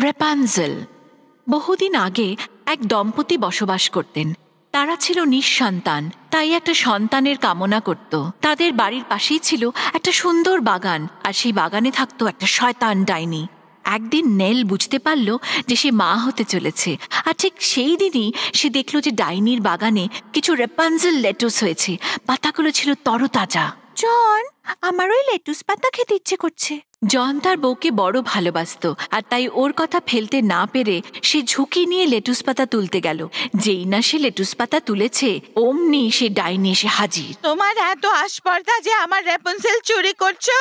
রেপানজেল। বহুদিন আগে এক দম্পতি বসবাস করতেন। তারা ছিল নিঃসন্তান, তাই একটা সন্তানের কামনা করত। তাদের বাড়ির পাশেই ছিল একটা সুন্দর বাগান, আর সেই বাগানে থাকতো একটা শয়তান ডাইনি। একদিন নেল বুঝতে পারল যে সে মা হতে চলেছে, আর ঠিক সেই দিনই সে দেখল যে ডাইনির বাগানে কিছু রেপানজেল লেটুস হয়েছে। পাতাগুলো ছিল তরতাজা। জন, আমার ওই লেটুস পাতা খেতে ইচ্ছে করছে। জন তার বউকে বড় ভালোবাসত, আর তাই ওর কথা ফেলতে না পেরে সে ঝুঁকি নিয়ে লেটুস পাতা তুলতে গেল। যেই না সে লেটুস পাতা তুলেছে, অমনি সে ডাইনি এসে হাজির। তোমার এত আস্পর্ধা যে আমার রেপানজেল চুরি করছো,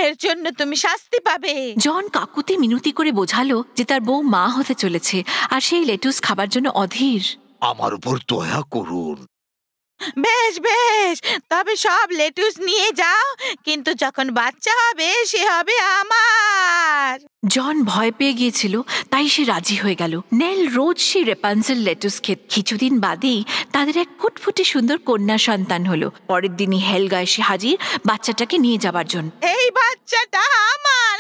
এর জন্য তুমি শাস্তি পাবে। জন কাকুতি মিনতি করে বোঝালো যে তার বউ মা হতে চলেছে, আর সেই লেটুস খাবার জন্য অধীর। আমার উপর দয়া করুন। বেশ বেশ, তবে সব লেটুস নিয়ে যাও, কিন্তু যখন বাচ্চা হবে সে হবে আমার। জন ভয় পেয়ে গিয়েছিল, তাই সে রাজি হয়ে গেল। নেল রোজ সেই রেপানজেল লেটুস খেত। কিছুদিন বাদেই তাদের এক ফুটফুটে সুন্দর কন্যা সন্তান হলো। পরের দিনই হেলগা এসে হাজির বাচ্চাটাকে নিয়ে যাবার জন্য। এই বাচ্চাটা আমার।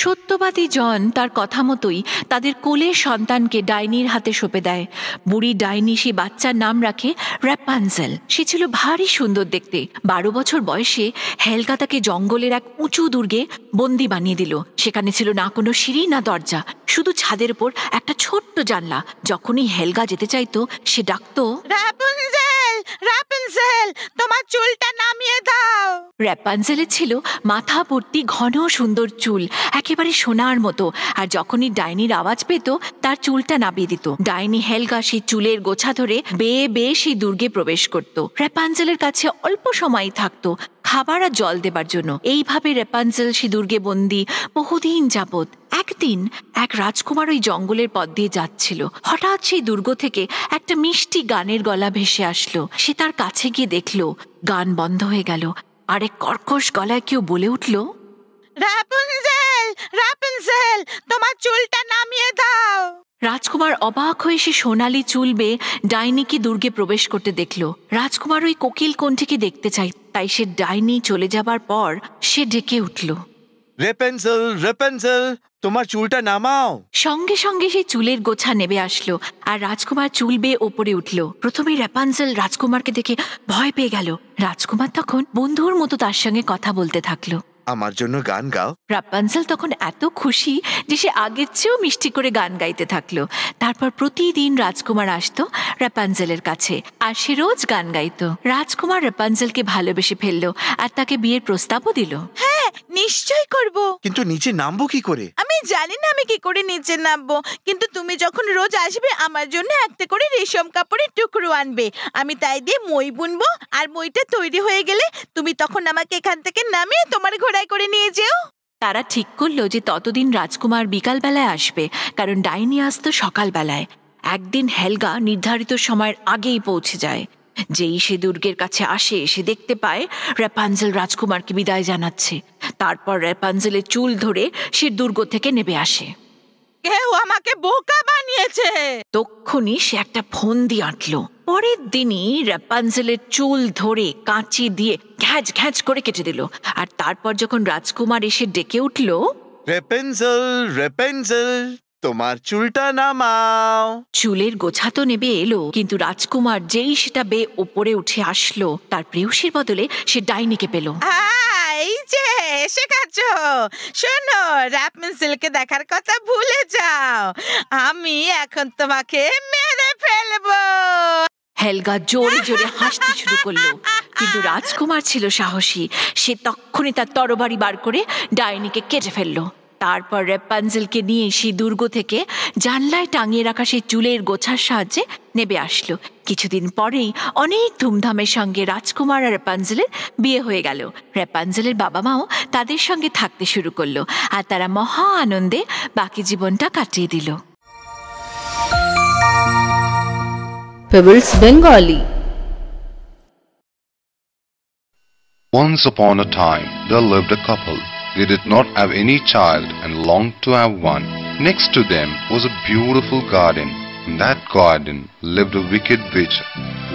সত্যবাদী জন তার কথা মতোই তাদের কোলের সন্তানকে ডাইনির হাতে সঁপে দেয়। বুড়ি ডাইনি সে বাচ্চার নাম রাখে রেপানজেল। সে ছিল ভারী সুন্দর দেখতে। 12 বছর বয়সে হেলগা তাকে জঙ্গলের এক উঁচু দুর্গে বন্দি বানিয়ে দিল। সেখানে ছিল না কোনো সিঁড়ি না দরজা, শুধু ছাদের উপর একটা ছোট্ট জানলা। যখনই হেলগা যেতে চাইতো সে ডাকতো, রাপুনজেল, রাপুনজেল, তোমার চুলটা নামিয়ে দাও। রেপানজেলের ছিল মাথা ভর্তি ঘন সুন্দর চুল, একেবারে সোনার মতো। আর যখনই ডাইনির আওয়াজ পেত তার চুলটা নামিয়ে দিত। ডাইনি হেলগা সেই চুলের গোছা ধরে বেয়ে বেয়ে সেই দুর্গে প্রবেশ করত। রেপানজেলের কাছে অল্প সময়ই থাকতো খাবার আর জল দেবার জন্য। এইভাবে রেপানজেল সেই দুর্গে বন্দি বহুদিন যাবৎ। একদিন এক রাজকুমার ওই জঙ্গলের পথ দিয়ে যাচ্ছিল। হঠাৎ সেই দুর্গ থেকে একটা মিষ্টি গানের গলা ভেসে আসলো। সে তার কাছে গিয়ে দেখলো গান বন্ধ হয়ে গেল, আর এক কর্কশ গলায় কেউ বলে উঠল, রাপুনজেল, রাপুনজেল, তোমার চুলটা নামিয়ে দাও। রাজকুমার অবাক হয়ে সে সোনালি চুল বেয়ে ডাইনিকে দুর্গে প্রবেশ করতে দেখল। রাজকুমার ওই কোকিল কোণটিকে দেখতে চাই, তাই সে ডাইনি চলে যাবার পর সে ডেকে উঠল, রেপেনজেল, রেপেনজেল, তোমার চুলটা নামাও। সঙ্গে সঙ্গে সেই চুলের গোছা নেমে আসলো, আর রাজকুমার চুল বেয়ে ওপরে উঠল। প্রথমে রেপানজেল রাজকুমারকে দেখে ভয় পেয়ে গেল। রাজকুমার তখন বন্ধুর মতো তার সঙ্গে কথা বলতে থাকলো। আমার জন্য গান গাও। রাপানজেল তখন এত খুশি যে সে আগের চেয়েও মিষ্টি করে গান গাইতে থাকলো। তারপর প্রতিদিন রাজকুমার আসতো রাপানজেলের কাছে, আর সে রোজ গান গাইতো। রাজকুমার রাপানজেলকে ভালোবেসে ফেললো, আর তাকে বিয়ের প্রস্তাবও দিল। হ্যাঁ, নিশ্চয় করব। কিন্তু নিচে নামবো কি করে? আমি জানি না আমি কি করে নিচে নামবো, কিন্তু তুমি যখন রোজ আসবে আমার জন্য একটা করে রেশম কাপড়ের টুকরো আনবে। আমি তাই দিয়ে মই বুনবো, আর মইটা তৈরি হয়ে গেলে তুমি তখন আমাকে এখান থেকে নামিয়ে তোমার ঘোড়ায় করে নিয়ে যেও। তারা ঠিক করলো যে ততদিন রাজকুমার বিকালবেলায় আসবে, কারণ ডাইনি আসতো সকালবেলায়। একদিন হেলগা নির্ধারিত সময়ের আগেই পৌঁছে যায়। যেই সে দুর্গের কাছে আসে, সে দেখতে পায় রেপানজেল রাজকুমারকে বিদায় জানাচ্ছে। তারপর রেপানজেলের চুল ধরে সে দুর্গ থেকে নেমে আসে। কেউ আমাকে বোকা বানিয়েছে। তক্ষুনি সে একটা ফন্দি আঁটলো। পরের দিনই রেপানজেলের চুল ধরে কাঁচি দিয়ে ঘ্যাঁচ ঘ্যাঁচ করে কেটে দিল। আর তারপর যখন রাজকুমার এসে ডেকে উঠল, রেপেনজেল, রেপেনজেল, তোমার চুলটা নামাও। চুলের গোছা তো নেবে এলো, কিন্তু রাজকুমার যেই সেটা বেয়ে ওপরে উঠে আসলো, তার প্রেয়সীর বদলে সে ডাইনিকে পেল। এই যে এসে গেছো। শোনো, রাপুনজেলকে দেখার কথা ভুলে যাও, আমি এখন তোমাকে মেরে ফেলবো। হেলগা জোরে জোরে হাসতে শুরু করলো, কিন্তু রাজকুমার ছিল সাহসী। সে তক্ষুনি তার তরবারি বার করে ডাইনিকে কেটে ফেললো। তারপর রেপানজেলকে নিয়ে সেই দুর্গ থেকে জানলায় টাঙিয়ে রাখা সেই চুলের গোছার সাহায্যে নেমে আসলো। কিছুদিন পরেই অনেক ধুমধামের সঙ্গে রাজকুমার আর রেপানজেলের বিয়ে হয়ে গেল। রেপানজেলের বাবা মাও তাদের সঙ্গে থাকতে শুরু করলো, আর তারা মহা আনন্দে বাকি জীবনটা কাটিয়ে দিল। Pebbles Bengali. Once upon a time, there lived a couple. They did not have any child and longed to have one. Next to them was a beautiful garden. In that garden lived a wicked witch.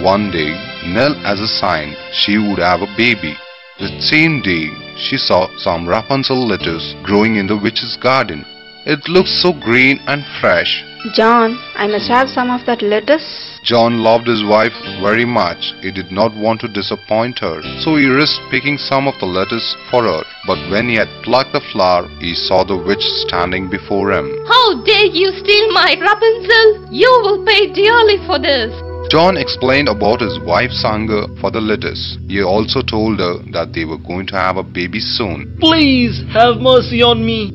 One day, Nell as a sign she would have a baby. The same day, she saw some Rapunzel lettuce growing in the witch's garden. It looked so green and fresh. John, I must have some of that lettuce. John loved his wife very much. He did not want to disappoint her, so he risked picking some of the lettuce for her. But when he had plucked the flower, he saw the witch standing before him. How dare you steal my Rapunzel? You will pay dearly for this. John explained about his wife's hunger for the lettuce. He also told her that they were going to have a baby soon. Please have mercy on me.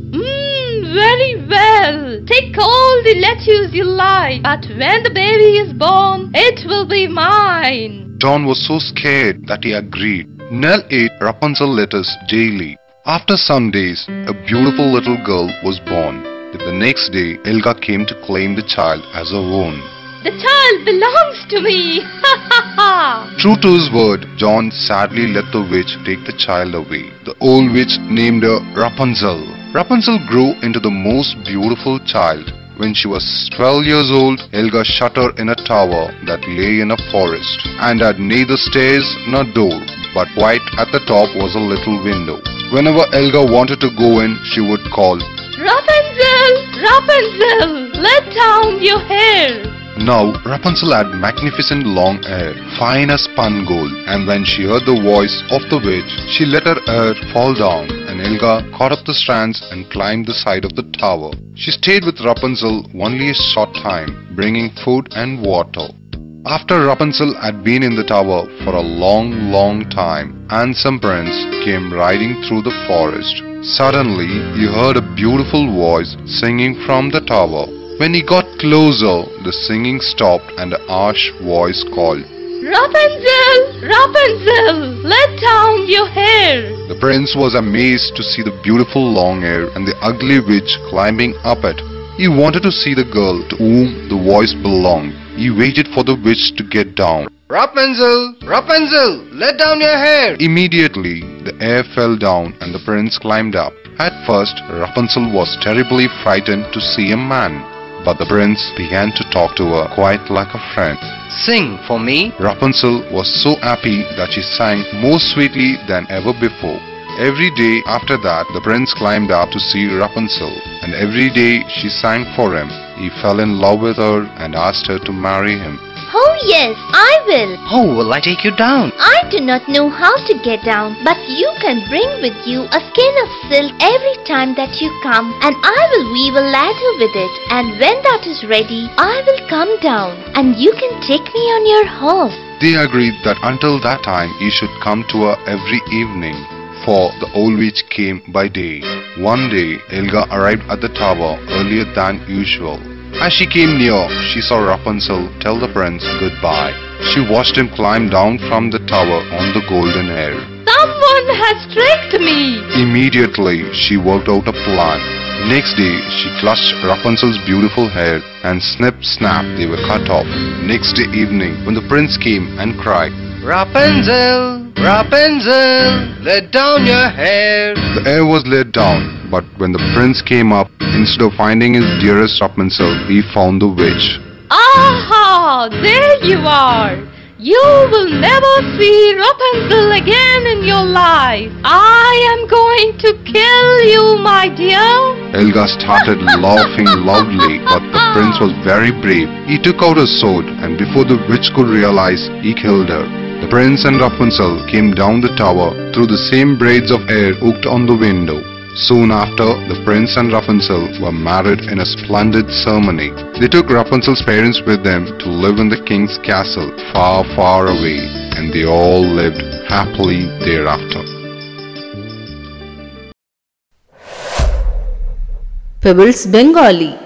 Very well. Take all the lettuce you like, but when the baby is born, it will be mine. John was so scared that he agreed. Nell ate Rapunzel lettuce daily. After some days, a beautiful little girl was born. The next day, Helga came to claim the child as her own. The child belongs to me. Ha ha ha. True to his word, John sadly let the witch take the child away. The old witch named her Rapunzel. Rapunzel grew into the most beautiful child. When she was 12 years old, Helga shut her in a tower that lay in a forest and had neither stairs nor door, but right at the top was a little window. Whenever Helga wanted to go in, she would call, Rapunzel, Rapunzel, let down your hair. Now, Rapunzel had magnificent long hair, fine as spun gold, and when she heard the voice of the witch, she let her hair fall down, and Helga caught up the strands and climbed the side of the tower. She stayed with Rapunzel only a short time, bringing food and water. After Rapunzel had been in the tower for a long time, handsome prince came riding through the forest. Suddenly, he heard a beautiful voice singing from the tower. When he got closer, the singing stopped and a harsh voice called, Rapunzel, Rapunzel, let down your hair. The prince was amazed to see the beautiful long hair and the ugly witch climbing up it. He wanted to see the girl to whom the voice belonged. He waited for the witch to get down. Rapunzel, Rapunzel, let down your hair. Immediately, the hair fell down and the prince climbed up. At first, Rapunzel was terribly frightened to see a man. But the prince began to talk to her quite like a friend. Sing for me. Rapunzel was so happy that she sang more sweetly than ever before. Every day after that, the prince climbed up to see Rapunzel, and every day she sang for him. He fell in love with her and asked her to marry him. Oh yes, I will. How will I take you down? I do not know how to get down, but you can bring with you a skein of silk every time that you come, and I will weave a ladder with it, and when that is ready, I will come down, and you can take me on your horse. They agreed that until that time he should come to her every evening, for the old witch came by day. One day, Helga arrived at the tower earlier than usual. As she came near, she saw Rapunzel tell the prince goodbye. She watched him climb down from the tower on the golden hair. Someone has tricked me. Immediately, she worked out a plan. Next day, she clutched Rapunzel's beautiful hair and snip snap, they were cut off. Next day evening, when the prince came and cried, Rapunzel, Rapunzel, let down your hair. The hair was let down, but when the prince came up, instead of finding his dearest Rapunzel, he found the witch. Aha! There you are! You will never see Rapunzel again in your life. I am going to kill you, my dear. Helga started laughing loudly, but the prince was very brave. He took out his sword, and before the witch could realize, he killed her. The prince and Rapunzel came down the tower through the same braids of hair hooked on the window. Soon after, the prince and Rapunzel were married in a splendid ceremony. They took Rapunzel's parents with them to live in the king's castle far, far away, and they all lived happily thereafter. Pebbles Bengali.